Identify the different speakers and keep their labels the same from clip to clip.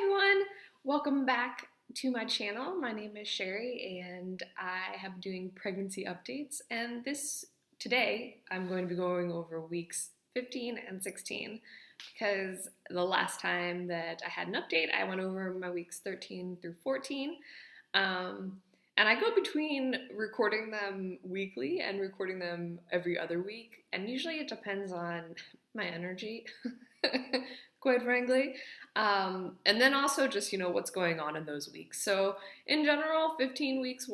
Speaker 1: everyone, welcome back to my channel. My name is Sherry and I have doing pregnancy updates, and today I'm going to be going over weeks 15 and 16 because the last time that I had an update I went over my weeks 13 through 14. And I go between recording them weekly and recording them every other week, and usually it depends on my energy, quite frankly. And then also just, what's going on in those weeks. So in general, 15 weeks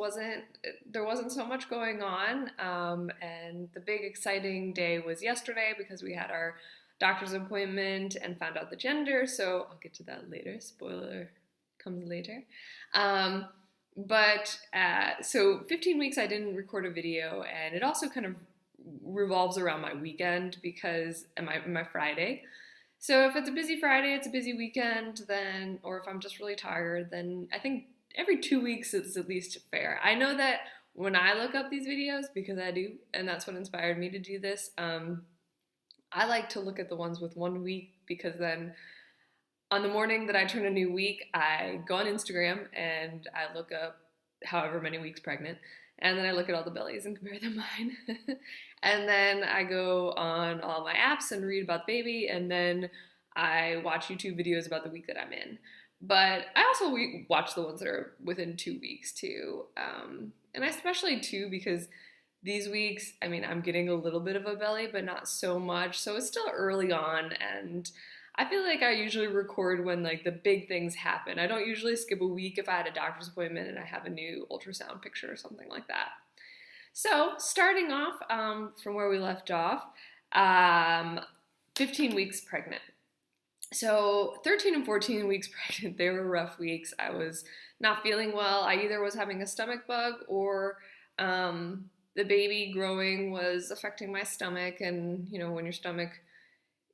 Speaker 1: there wasn't so much going on. And the big exciting day was yesterday because we had our doctor's appointment and found out the gender. So I'll get to that later. Spoiler comes later. So 15 weeks I didn't record a video, and it also kind of revolves around my weekend because my Friday. So if it's a busy Friday, it's a busy weekend, or if I'm just really tired, then I think every 2 weeks is at least fair. I know that when I look up these videos, because I do, and that's what inspired me to do this, I like to look at the ones with 1 week, because then on the morning that I turn a new week, I go on Instagram and I look up however many weeks pregnant, and then I look at all the bellies and compare them mine. And then I go on all my apps and read about the baby, and then I watch YouTube videos about the week that I'm in. But I also watch the ones that are within 2 weeks too. And especially too because these weeks, I'm getting a little bit of a belly, but not so much. So it's still early on, and I feel like I usually record when the big things happen. I don't usually skip a week if I had a doctor's appointment and I have a new ultrasound picture or something like that. So starting off from where we left off, 15 weeks pregnant. So 13 and 14 weeks pregnant, they were rough weeks. I was not feeling well. I either was having a stomach bug or the baby growing was affecting my stomach, and when your stomach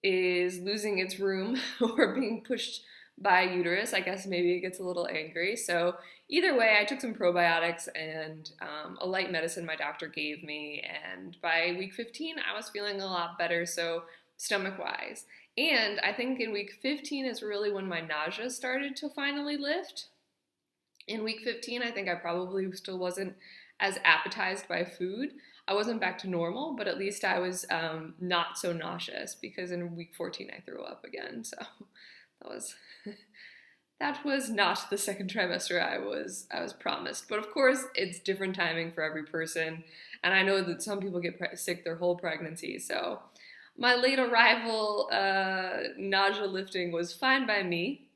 Speaker 1: is losing its room or being pushed by uterus, I guess maybe it gets a little angry. So either way, I took some probiotics and a light medicine my doctor gave me, and by week 15 I was feeling a lot better, so stomach-wise. And I think in week 15 is really when my nausea started to finally lift. In week 15, I think I probably still wasn't as appetized by food. I wasn't back to normal, but at least I was not so nauseous, because in week 14 I threw up again. So that was not the second trimester I was promised. But of course, it's different timing for every person, and I know that some people get sick their whole pregnancy. So my late arrival nausea lifting was fine by me.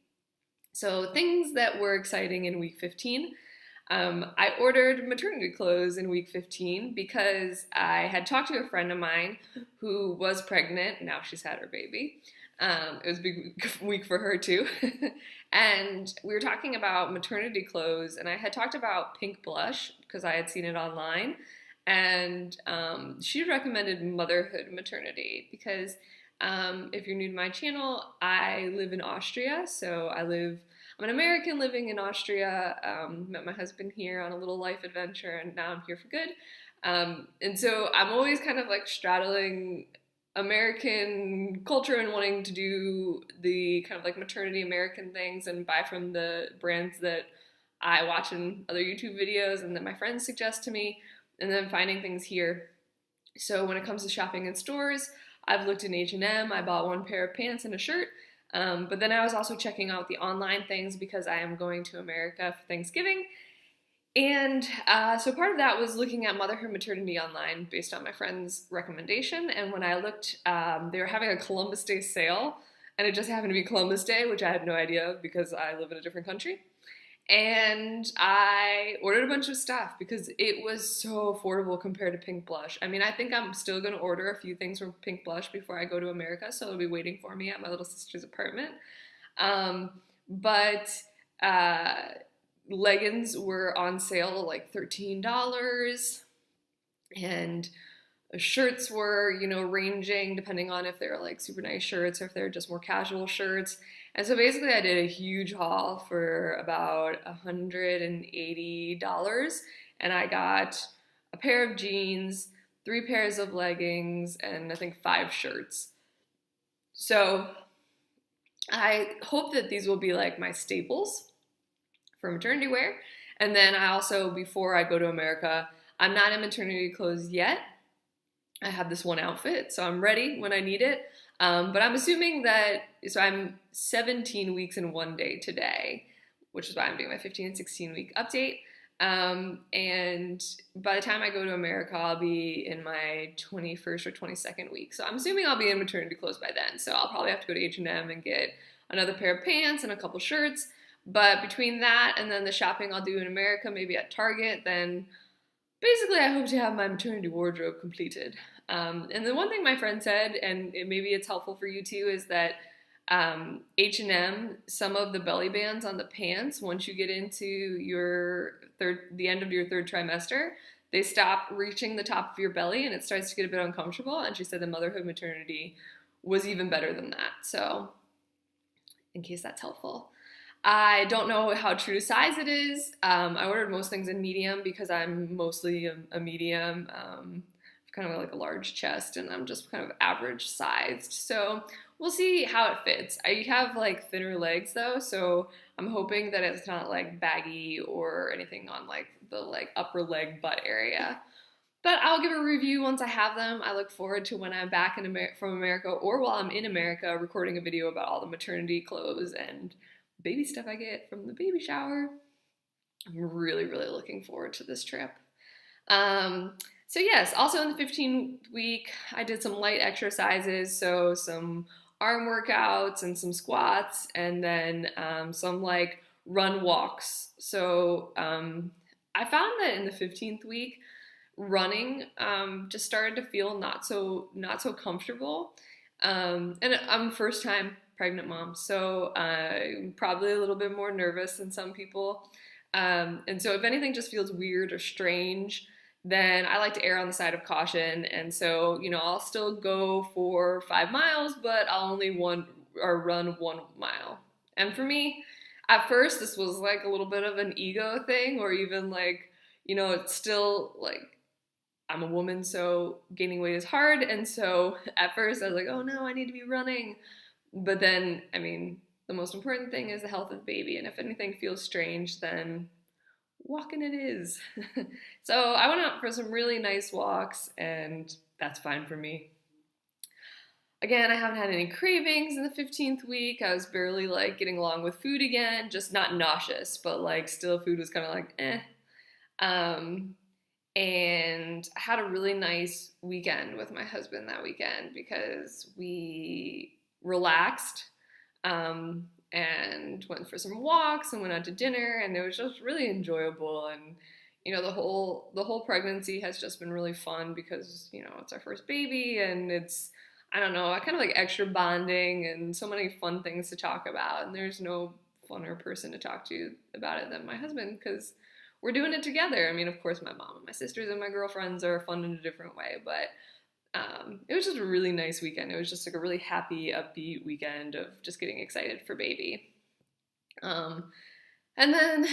Speaker 1: So things that were exciting in week 15. I ordered maternity clothes in week 15 because I had talked to a friend of mine who was pregnant. Now she's had her baby. It was a big week for her too. And we were talking about maternity clothes, and I had talked about pink blush because I had seen it online. And she recommended motherhood maternity because if you're new to my channel, I live in Austria. So I'm an American living in Austria, met my husband here on a little life adventure, and now I'm here for good. And so I'm always kind of straddling American culture and wanting to do the kind of maternity American things and buy from the brands that I watch in other YouTube videos and that my friends suggest to me, and then finding things here. So when it comes to shopping in stores, I've looked in H&M, I bought one pair of pants and a shirt. But then I was also checking out the online things because I am going to America for Thanksgiving. And so part of that was looking at motherhood maternity online based on my friend's recommendation. And when I looked, they were having a Columbus Day sale, and it just happened to be Columbus Day, which I had no idea of because I live in a different country. And I ordered a bunch of stuff because it was so affordable compared to pink blush. I think I'm still going to order a few things from pink blush before I go to America, so it'll be waiting for me at my little sister's apartment. But leggings were on sale at $13, and shirts were, ranging depending on if they're super nice shirts or if they're just more casual shirts. And so basically I did a huge haul for about $180, and I got a pair of jeans, 3 pairs of leggings, and I think 5 shirts. So I hope that these will be like my staples for maternity wear. And then I also, before I go to America, I'm not in maternity clothes yet. I have this one outfit, so I'm ready when I need it. But I'm assuming that, so I'm 17 weeks and 1 day today, which is why I'm doing my 15 and 16 week update. And by the time I go to America, I'll be in my 21st or 22nd week. So I'm assuming I'll be in maternity clothes by then. So I'll probably have to go to H&M and get another pair of pants and a couple shirts. But between that and then the shopping I'll do in America, maybe at Target, then basically I hope to have my maternity wardrobe completed. And the one thing my friend said, and maybe it's helpful for you too, is that H&M, some of the belly bands on the pants, once you get into the end of your third trimester, they stop reaching the top of your belly and it starts to get a bit uncomfortable. And she said the motherhood maternity was even better than that. So in case that's helpful. I don't know how true to size it is. I ordered most things in medium because I'm mostly a medium. Kind of like a large chest and I'm just kind of average sized. So we'll see how it fits. I have like thinner legs though, so I'm hoping that it's not like baggy or anything on like the like upper leg butt area. But I'll give a review once I have them. I look forward to when I'm back from America or while I'm in America recording a video about all the maternity clothes and baby stuff I get from the baby shower. I'm really, really looking forward to this trip. So yes, also in the 15th week, I did some light exercises, so some arm workouts and some squats, and then some like run walks. So I found that in the 15th week, running just started to feel not so comfortable. And I'm a first time pregnant mom, so I'm probably a little bit more nervous than some people. And so if anything just feels weird or strange, then I like to err on the side of caution. And so, I'll still go for 5 miles, but I'll only run 1 mile. And for me, at first, this was like a little bit of an ego thing, or even like, it's still like, I'm a woman, so gaining weight is hard. And so at first I was like, oh no, I need to be running. But then, the most important thing is the health of the baby. And if anything feels strange, then walking it is. So I went out for some really nice walks and that's fine for me. Again, I haven't had any cravings in the 15th week. I was barely like getting along with food again, just not nauseous, but like still food was kind of like and I had a really nice weekend with my husband that weekend because we relaxed and went for some walks and went out to dinner, and it was just really enjoyable. And the whole pregnancy has just been really fun because it's our first baby, and it's, I don't know, I kind of like extra bonding and so many fun things to talk about, and there's no funner person to talk to about it than my husband because we're doing it together. Of course my mom and my sisters and my girlfriends are fun in a different way, but it was just a really nice weekend. It was just like a really happy, upbeat weekend of just getting excited for baby. And then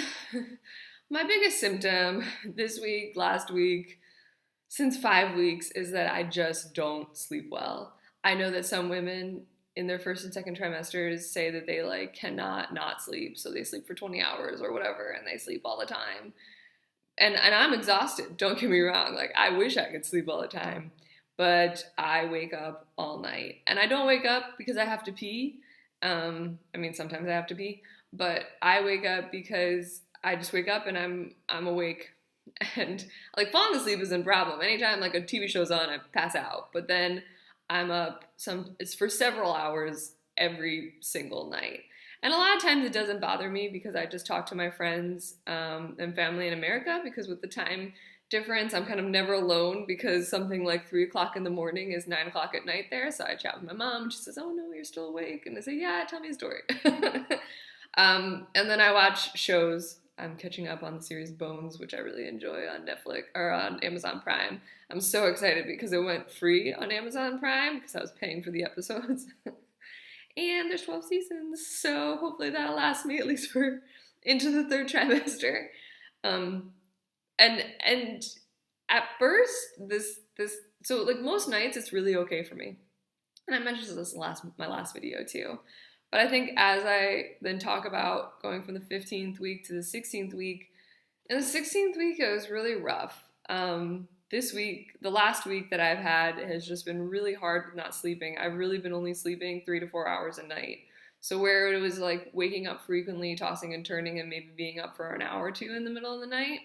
Speaker 1: my biggest symptom this week, last week, since 5 weeks is that I just don't sleep well. I know that some women in their first and second trimesters say that they like cannot not sleep, so they sleep for 20 hours or whatever, and they sleep all the time. And I'm exhausted, don't get me wrong. Like, I wish I could sleep all the time. But I wake up all night. And I don't wake up because I have to pee. Sometimes I have to pee. But I wake up because I just wake up and I'm awake. And like falling asleep isn't a problem. Anytime like a TV show's on, I pass out. But then I'm up it's for several hours every single night. And a lot of times it doesn't bother me because I just talk to my friends and family in America, because with the time difference, I'm kind of never alone because something like 3 o'clock in the morning is 9 o'clock at night there. So I chat with my mom and she says, oh no, you're still awake. And I say, yeah, tell me a story. And then I watch shows. I'm catching up on the series Bones, which I really enjoy on Netflix or on Amazon Prime. I'm so excited because it went free on Amazon Prime because I was paying for the episodes. And there's 12 seasons, so hopefully that'll last me at least for into the 3rd trimester. And at first, so like most nights it's really okay for me. And I mentioned this in my last video too. But I think as I then talk about going from the 15th week to the 16th week, in the 16th week, it was really rough. This week, the last week that I've had has just been really hard with not sleeping. I've really been only sleeping 3 to 4 hours a night. So where it was like waking up frequently, tossing and turning, and maybe being up for an hour or two in the middle of the night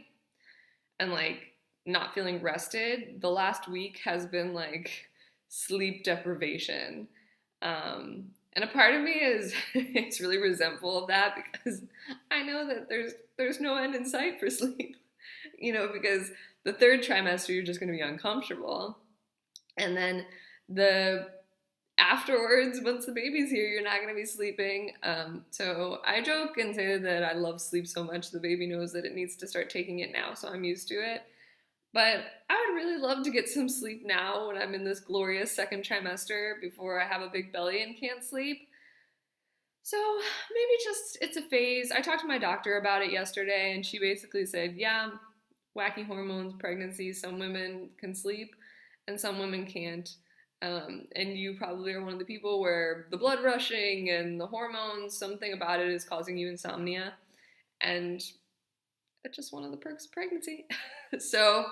Speaker 1: and like not feeling rested, the last week has been like sleep deprivation. And a part of me is it's really resentful of that because I know that there's no end in sight for sleep, because the third trimester you're just going to be uncomfortable, and then the afterwards, once the baby's here, you're not going to be sleeping. So I joke and say that I love sleep so much the baby knows that it needs to start taking it now, so I'm used to it. But I would really love to get some sleep now when I'm in this glorious second trimester before I have a big belly and can't sleep. So maybe just it's a phase. I talked to my doctor about it yesterday, and she basically said, yeah, wacky hormones, pregnancy, some women can sleep and some women can't. And you probably are one of the people where the blood rushing and the hormones, something about it is causing you insomnia. And it's just one of the perks of pregnancy. So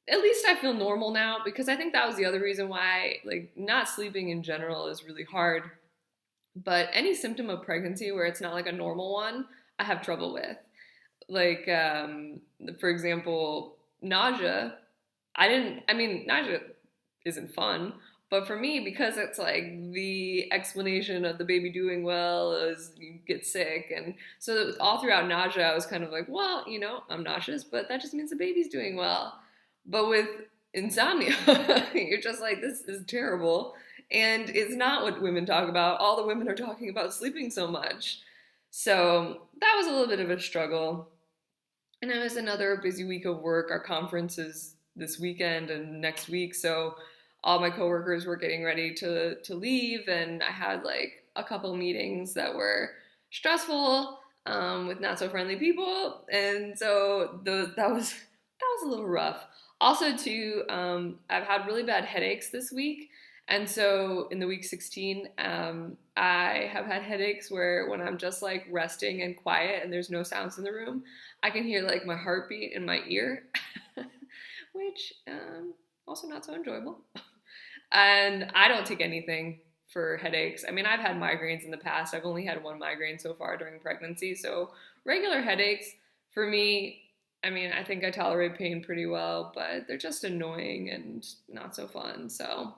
Speaker 1: at least I feel normal now, because I think that was the other reason why, like, not sleeping in general is really hard. But any symptom of pregnancy where it's not like a normal one, I have trouble with. Like, for example, nausea. Nausea isn't fun, but for me, because it's like the explanation of the baby doing well is you get sick, and so all throughout nausea I was kind of like, well, I'm nauseous, but that just means the baby's doing well. But with insomnia, you're just like, this is terrible, and it's not what women talk about. All the women are talking about sleeping so much. So that was a little bit of a struggle. And it was another busy week of work. Our conference is this weekend and next week, so all my coworkers were getting ready to leave, and I had like a couple meetings that were stressful with not so friendly people, and so that was a little rough. Also, too, I've had really bad headaches this week, and so in the week 16, I have had headaches where when I'm just like resting and quiet and there's no sounds in the room, I can hear like my heartbeat in my ear, which also not so enjoyable. And I don't take anything for headaches. I mean, I've had migraines in the past. I've only had one migraine so far during pregnancy. So regular headaches for me, I think I tolerate pain pretty well, but they're just annoying and not so fun. So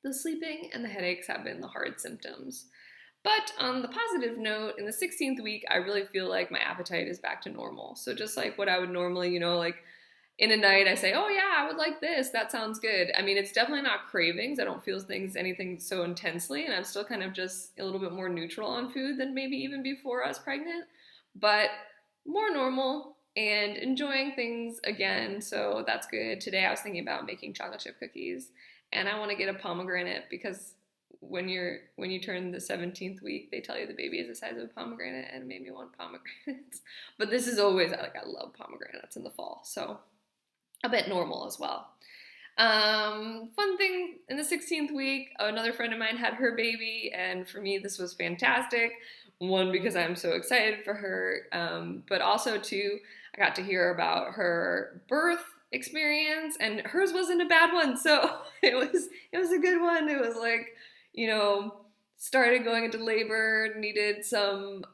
Speaker 1: the sleeping and the headaches have been the hard symptoms. But on the positive note, in the 16th week, I really feel like my appetite is back to normal. So just like what I would normally, like in a night, I say, oh yeah, I would like this. That sounds good. It's definitely not cravings. I don't feel anything so intensely, and I'm still kind of just a little bit more neutral on food than maybe even before I was pregnant, but more normal and enjoying things again. So that's good. Today I was thinking about making chocolate chip cookies, and I want to get a pomegranate because when you turn the 17th week, they tell you the baby is the size of a pomegranate, and it made me want pomegranates. But this is always I love pomegranates in the fall, so a bit normal as well. Fun thing, in the 16th week, another friend of mine had her baby, and for me this was fantastic. One, because I'm so excited for her, but also two, I got to hear about her birth experience, and hers wasn't a bad one, so it was a good one. It was like, started going into labor, needed some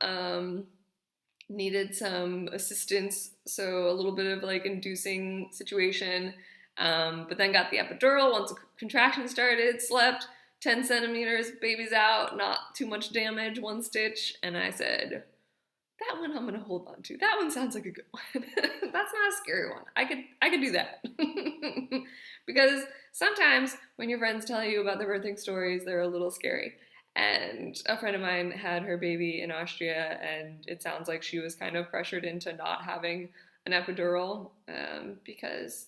Speaker 1: assistance, so a little bit of like inducing situation, but then got the epidural once the contraction started, slept 10 centimeters, baby's out, not too much damage, 1 stitch, and I said, that one I'm gonna hold on to. That one sounds like a good one. That's not a scary one. I could do that. Because sometimes when your friends tell you about the birthing stories, they're a little scary. And a friend of mine had her baby in Austria, and it sounds like she was kind of pressured into not having an epidural, because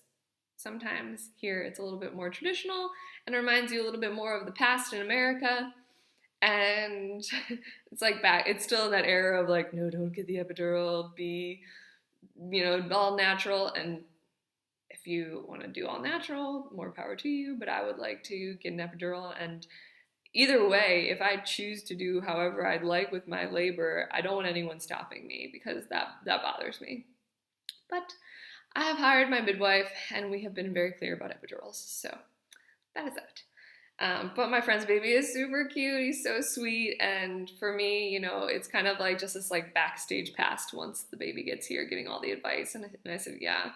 Speaker 1: sometimes here it's a little bit more traditional and reminds you a little bit more of the past in America. And it's like it's still in that era of like, no, don't get the epidural, be, all natural. And if you want to do all natural, more power to you, but I would like to get an epidural. And either way, if I choose to do however I'd like with my labor, I don't want anyone stopping me because that bothers me. But I have hired my midwife, and we have been very clear about epidurals, so that is that. But my friend's baby is super cute. He's so sweet, and for me, it's kind of like just this like backstage pass once the baby gets here, getting all the advice. And I said, yeah.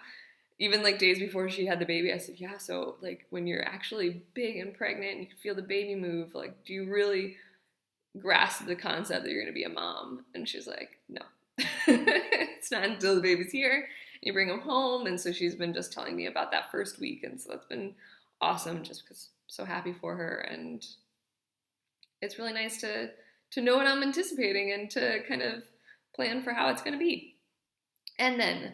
Speaker 1: Even like days before she had the baby, I said, yeah. So like when you're actually big and pregnant, and you can feel the baby move. Like, do you really grasp the concept that you're gonna be a mom? And she's like, no, it's not until the baby's here. You bring him home, and so she's been just telling me about that first week, and so that's been awesome. Just because I'm so happy for her, and it's really nice to know what I'm anticipating and to kind of plan for how it's going to be. And then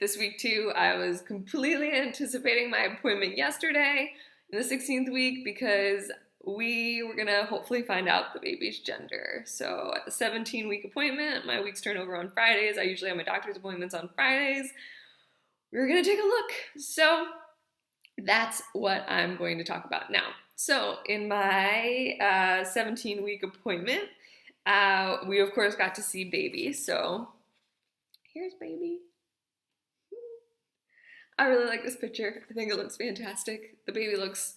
Speaker 1: this week too, I was completely anticipating my appointment yesterday in the 16th week because we were going to hopefully find out the baby's gender. So at the 17-week appointment, my weeks turn over on Fridays. I usually have my doctor's appointments on Fridays. We were going to take a look. So that's what I'm going to talk about now. So in my 17-week appointment, we of course got to see baby. So here's baby. I really like this picture. I think it looks fantastic. The baby looks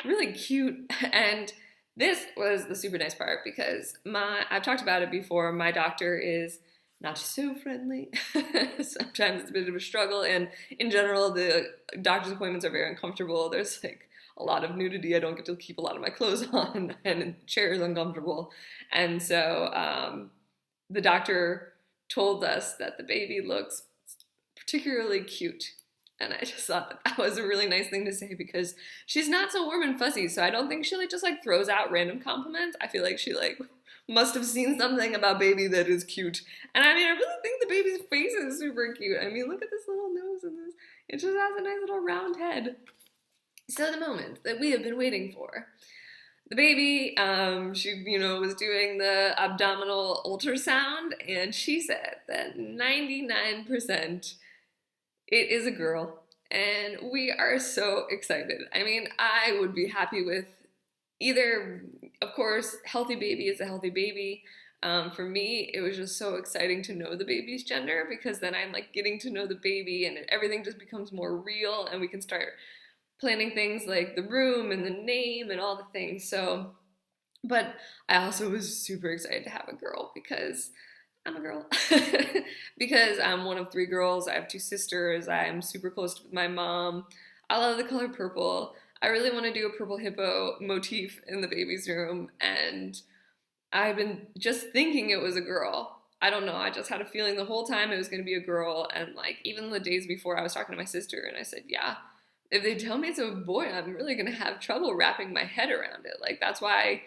Speaker 1: really cute, and this was the super nice part because I've talked about it before, my doctor is not so friendly. Sometimes it's a bit of a struggle, and in general the doctor's appointments are very uncomfortable. There's like a lot of nudity. I don't get to keep a lot of my clothes on, and the chair is uncomfortable. And so the doctor told us that the baby looks particularly cute. And I just thought that was a really nice thing to say because she's not so warm and fuzzy. So I don't think she just throws out random compliments. I feel like she must have seen something about baby that is cute. And I mean, I really think the baby's face is super cute. I mean, look at this little nose and this. It just has a nice little round head. So the moment that we have been waiting for. The baby, she, was doing the abdominal ultrasound, and she said that 99% it is a girl, and we are so excited. I mean, I would be happy with either, of course, healthy baby is a healthy baby. For me, it was just so exciting to know the baby's gender because then I'm getting to know the baby and everything just becomes more real, and we can start planning things like the room and the name and all the things. So, but I also was super excited to have a girl because I'm a girl. Because I'm one of 3 girls. I have 2 sisters. I'm super close to my mom. I love the color purple. I really want to do a purple hippo motif in the baby's room, and I've been just thinking it was a girl. I don't know. I just had a feeling the whole time it was going to be a girl, and even the days before I was talking to my sister, and I said, yeah, if they tell me it's a boy, I'm really going to have trouble wrapping my head around it. That's why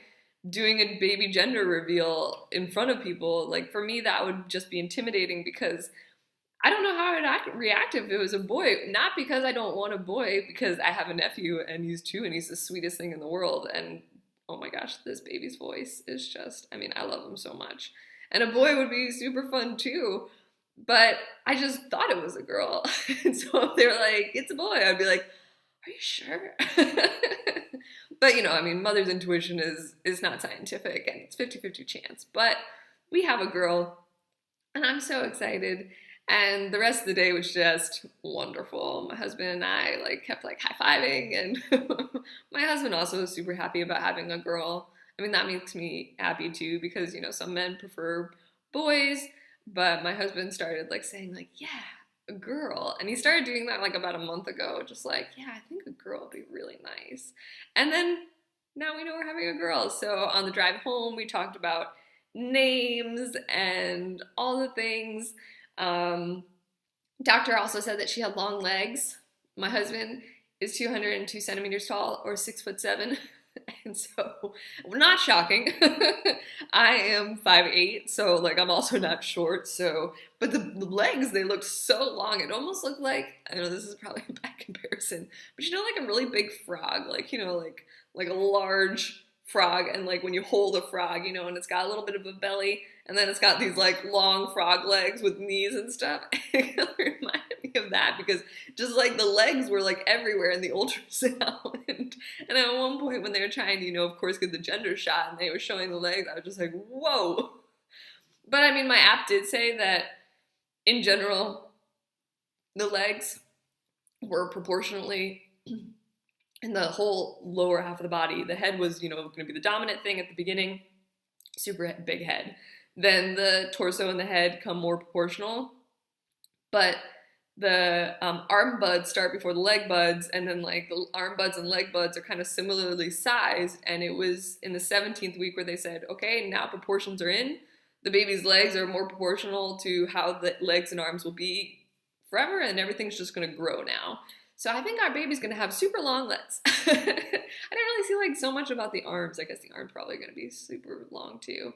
Speaker 1: doing a baby gender reveal in front of people, for me, that would just be intimidating because I don't know how I'd react if it was a boy. Not because I don't want a boy, because I have a nephew and he's 2 and he's the sweetest thing in the world. And oh my gosh, this baby's voice is just, I love him so much. And a boy would be super fun too. But I just thought it was a girl. And so if they were like, it's a boy, I'd be like, are you sure? But, mother's intuition is not scientific, and it's 50-50 chance. But we have a girl, and I'm so excited. And the rest of the day was just wonderful. My husband and I kept high-fiving, and my husband also was super happy about having a girl. That makes me happy too, because, some men prefer boys, but my husband started saying yeah, a girl. And he started doing that about a month ago, just yeah, I think a girl would be really nice. And then now we know we're having a girl. So on the drive home, we talked about names and all the things. Doctor also said that she had long legs. My husband is 202 centimeters tall, or 6'7". And so, not shocking. I am 5'8", so I'm also not short. So, but the legs, they looked so long. It almost looked I know this is probably a bad comparison, but a really big frog, like a large frog, and when you hold a frog, and it's got a little bit of a belly, and then it's got these long frog legs with knees and stuff. It reminded me of that because just like the legs were like everywhere in the ultrasound. And at one point when they were trying to, of course, get the gender shot and they were showing the legs, I was just like, whoa. But I mean, my app did say that in general, the legs were proportionately in the whole lower half of the body. The head was, going to be the dominant thing at the beginning, super big head. Then the torso and the head come more proportional, but the arm buds start before the leg buds, and then like the arm buds and leg buds are kind of similarly sized, and it was in the 17th week where they said, okay, now proportions are in. The baby's legs are more proportional to how the legs and arms will be forever, and everything's just going to grow now. So I think our baby's going to have super long legs. I didn't really see like so much about the arms. I guess the arm's probably going to be super long too.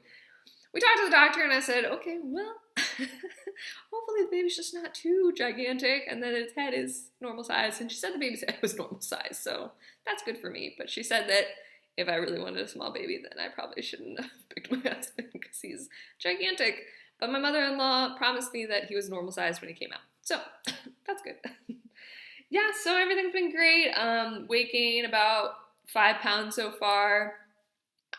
Speaker 1: We talked to the doctor and I said, okay, well, hopefully the baby's just not too gigantic and that its head is normal size. And she said the baby's head was normal size, so that's good for me. But she said that if I really wanted a small baby, then I probably shouldn't have picked my husband because he's gigantic. But my mother-in-law promised me that he was normal size when he came out. So that's good. Yeah, so everything's been great. Weight gain about 5 pounds so far.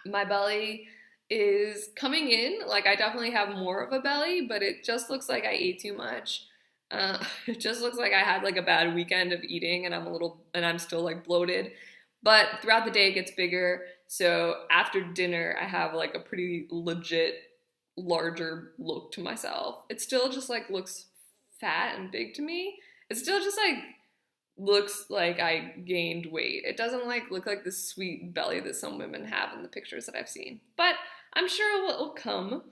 Speaker 1: My belly is coming in. Like, I definitely have more of a belly, but it just looks like I ate too much. It just looks like I had like a bad weekend of eating and I'm still like bloated. But throughout the day it gets bigger. So after dinner I have like a pretty legit larger look to myself. It still just like looks fat and big to me. It still just like looks like I gained weight. It doesn't like look like the sweet belly that some women have in the pictures that I've seen. But I'm sure it will come.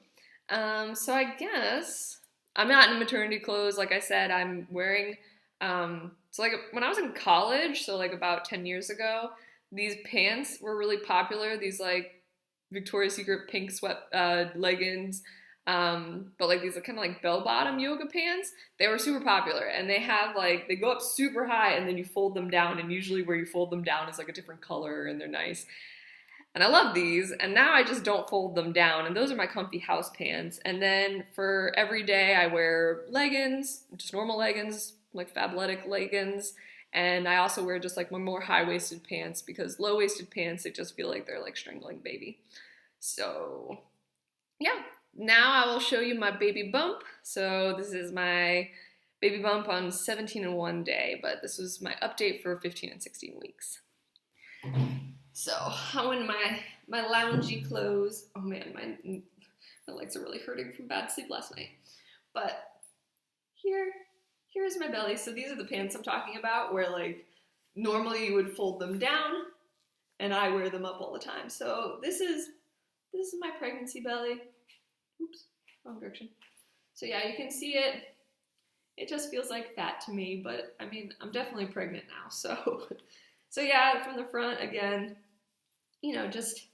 Speaker 1: So I guess I'm not in maternity clothes. Like I said, I'm wearing, so like when I was in college, so like about 10 years ago, these pants were really popular. These like Victoria's Secret pink sweat leggings, but like these are kind of like bell-bottom yoga pants. They were super popular, and they have like, they go up super high and then you fold them down, and usually where you fold them down is like a different color and they're nice. And I love these, and now I just don't fold them down, and those are my comfy house pants. And then for every day I wear leggings, just normal leggings, like Fabletics leggings, and I also wear just like my more high-waisted pants, because low-waisted pants, they just feel like they're like strangling baby. So yeah, now I will show you my baby bump. So this is my baby bump on 17 and 1 day, but this was my update for 15 and 16 weeks. So I'm in my loungy clothes. Oh man, my legs are really hurting from bad sleep last night. But here's my belly. So these are the pants I'm talking about, where like normally you would fold them down, and I wear them up all the time. So this is my pregnancy belly. Oops, wrong direction. So yeah, you can see it. It just feels like fat to me, but I mean, I'm definitely pregnant now. So yeah, from the front again, just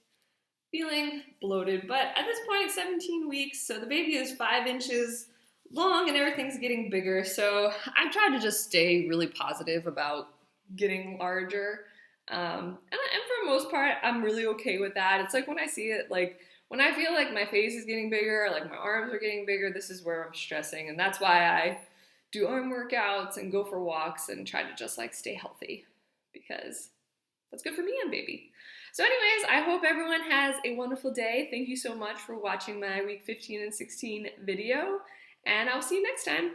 Speaker 1: feeling bloated. But at this point, 17 weeks, so the baby is 5 inches long and everything's getting bigger. So I've tried to just stay really positive about getting larger. And for the most part, I'm really okay with that. It's like when I see it, like when I feel like my face is getting bigger, like my arms are getting bigger, this is where I'm stressing. And that's why I do arm workouts and go for walks and try to just like stay healthy, because that's good for me and baby. So anyways, I hope everyone has a wonderful day. Thank you so much for watching my week 15 and 16 video, and I'll see you next time.